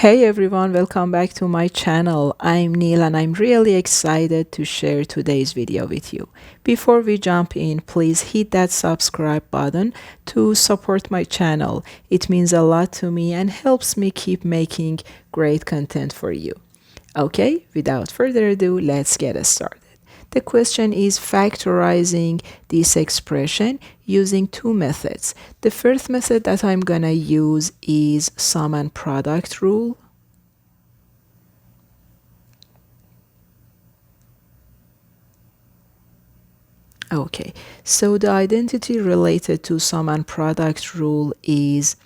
Hey everyone, welcome back to my channel. I'm Neil and I'm really excited to share today's video with you. Before we jump in, please hit that subscribe button to support my channel. It means a lot to me and helps me keep making great content for you. Okay, without further ado, let's get started. The question is factorizing this expression using two methods. The first method that I'm gonna use is sum and product rule. Okay, so the identity related to sum and product rule is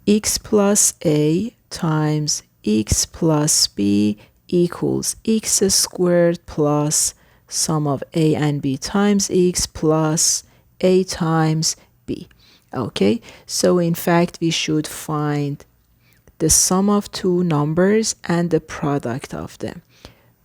x plus a times x plus b equals x squared plus sum of a and b times x plus a times b. Okay, so in fact we should find the sum of two numbers and the product of them.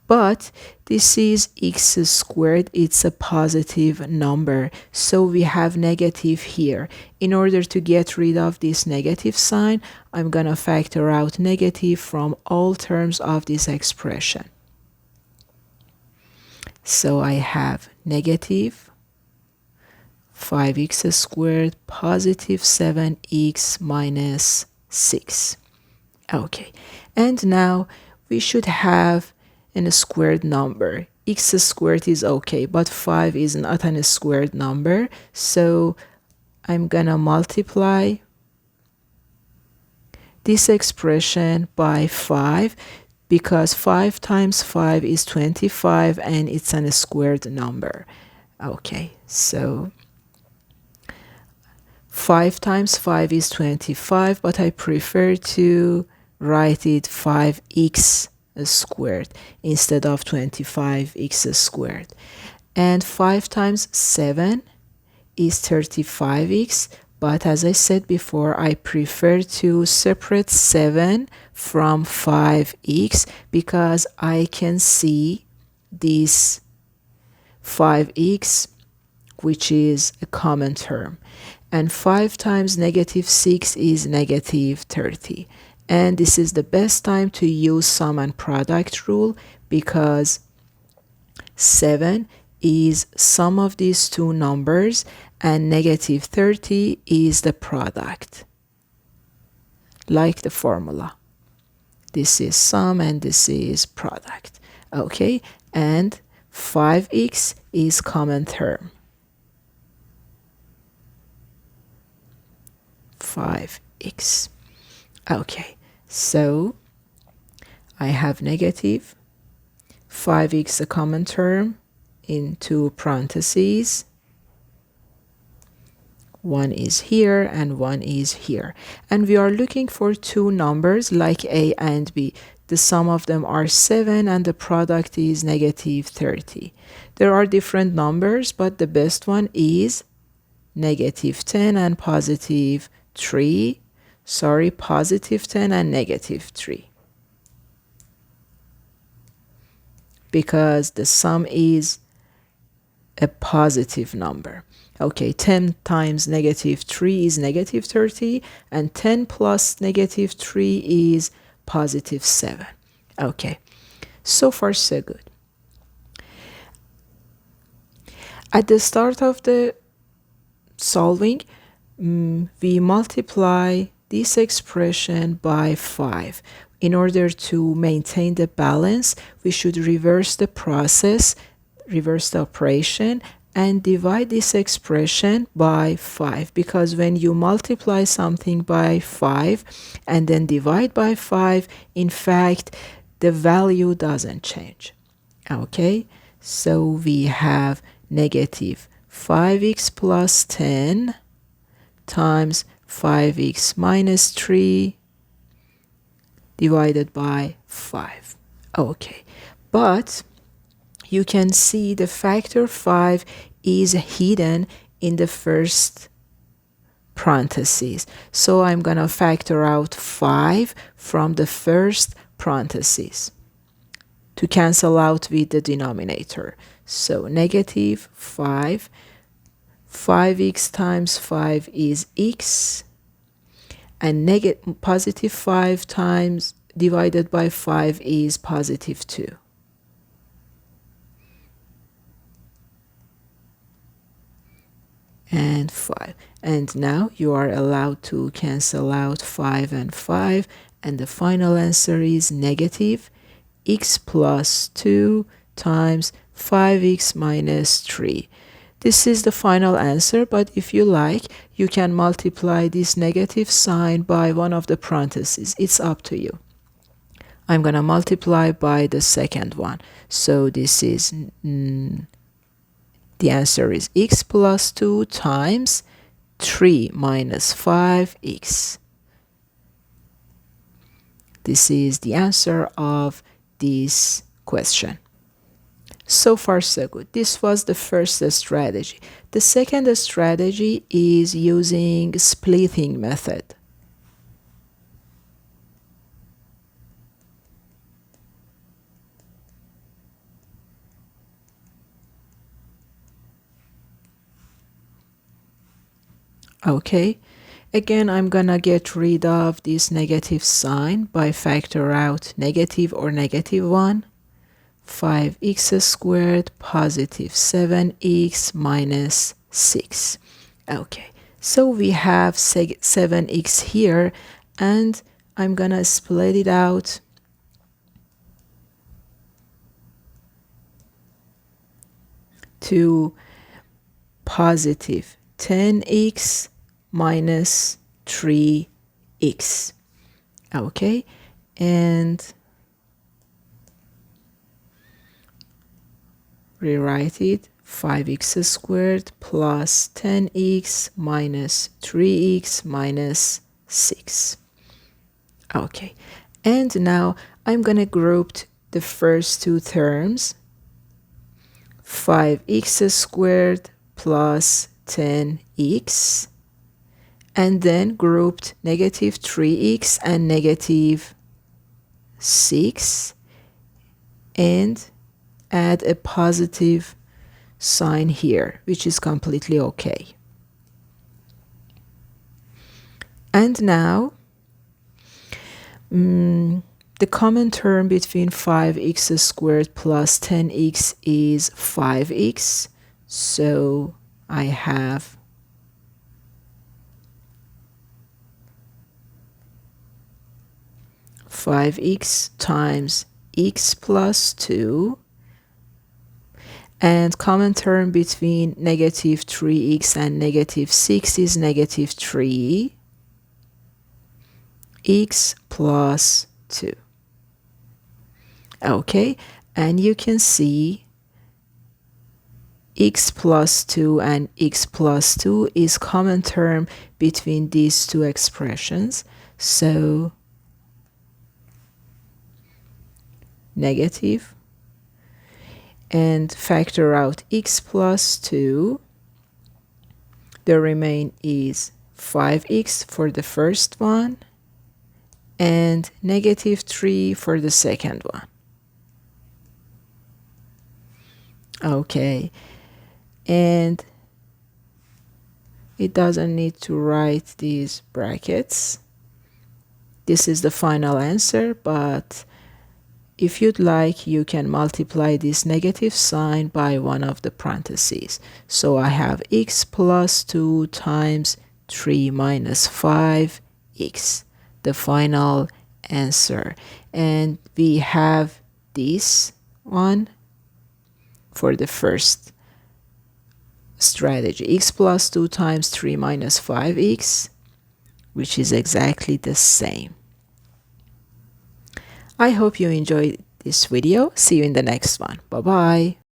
But this is x squared, it's a positive number, so we have negative here. In order to get rid of this negative sign, I'm gonna factor out negative from all terms of this expression. So I have negative 5x squared positive 7x minus 6. Okay, and now we should have a squared number. X squared is okay, but 5 is not a squared number, so I'm gonna multiply this expression by 5 because 5 times 5 is 25 and it's a squared number. Okay, so 5 times 5 is 25, but I prefer to write it 5x squared instead of 25x squared. And 5 times 7 is 35x, but as I said before, I prefer to separate 7 from 5x because I can see this 5x, which is a common term. And 5 times negative 6 is negative 30. And this is the best time to use sum and product rule because 7 is sum of these two numbers and negative 30 is the product, like the formula. This is sum and this is product. Okay, and 5x is common term. 5x. Okay, so I have negative 5x a common term into parentheses. One is here and one is here. And we are looking for two numbers like a and b. The sum of them are 7 and the product is negative 30. There are different numbers, but the best one is negative 10 and positive 3. Sorry, positive 10 and negative 3. Because the sum is a positive number. Okay, 10 times negative 3 is negative 30, and 10 plus negative 3 is positive 7. Okay, so far so good. At the start of the solving, we multiply this expression by 5. In order to maintain the balance, we should reverse the process, reverse the operation, and divide this expression by 5. Because when you multiply something by 5 and then divide by 5, in fact, the value doesn't change. Okay, so we have negative 5x plus 10 times 5x minus 3 divided by 5. Okay, but you can see the factor 5 is hidden in the first parentheses. So I'm going to factor out 5 from the first parentheses to cancel out with the denominator. So negative 5x times 5 is x, and positive 5 times divided by 5 is positive 2. And 5. And now you are allowed to cancel out 5 and 5, and the final answer is negative x plus 2 times 5x minus 3. This is the final answer, but if you like, you can multiply this negative sign by one of the parentheses. It's up to you. I'm going to multiply by the second one. So this is, the answer is x plus 2 times 3 minus 5x. This is the answer of this question. So far, so good. This was the first strategy. The second strategy is using splitting method. Okay, again, I'm gonna get rid of this negative sign by factor out negative or negative 1. 5x squared positive 7x minus 6. Okay, so we have 7x here, and I'm gonna split it out to positive 10x minus 3x. Okay, and rewrite it 5x squared plus 10x minus 3x minus 6. Okay, and now I'm gonna group the first two terms, 5x squared plus 10x, and then grouped negative 3x and negative 6, and add a positive sign here, which is completely okay. And now the common term between 5x squared plus 10x is 5x. So I have 5x times x plus 2. And common term between negative 3x and negative 6 is negative 3x plus 2. Okay, and you can see x plus 2 and x plus 2 is common term between these two expressions. So negative, and factor out x plus 2. The remain is 5x for the first one and negative 3 for the second one. Okay, and it doesn't need to write these brackets. This is the final answer, but if you'd like, you can multiply this negative sign by one of the parentheses. So I have x plus 2 times 3 minus 5x, the final answer. And we have this one for the first strategy, x plus 2 times 3 minus 5x, which is exactly the same. I hope you enjoyed this video. See you in the next one. Bye-bye.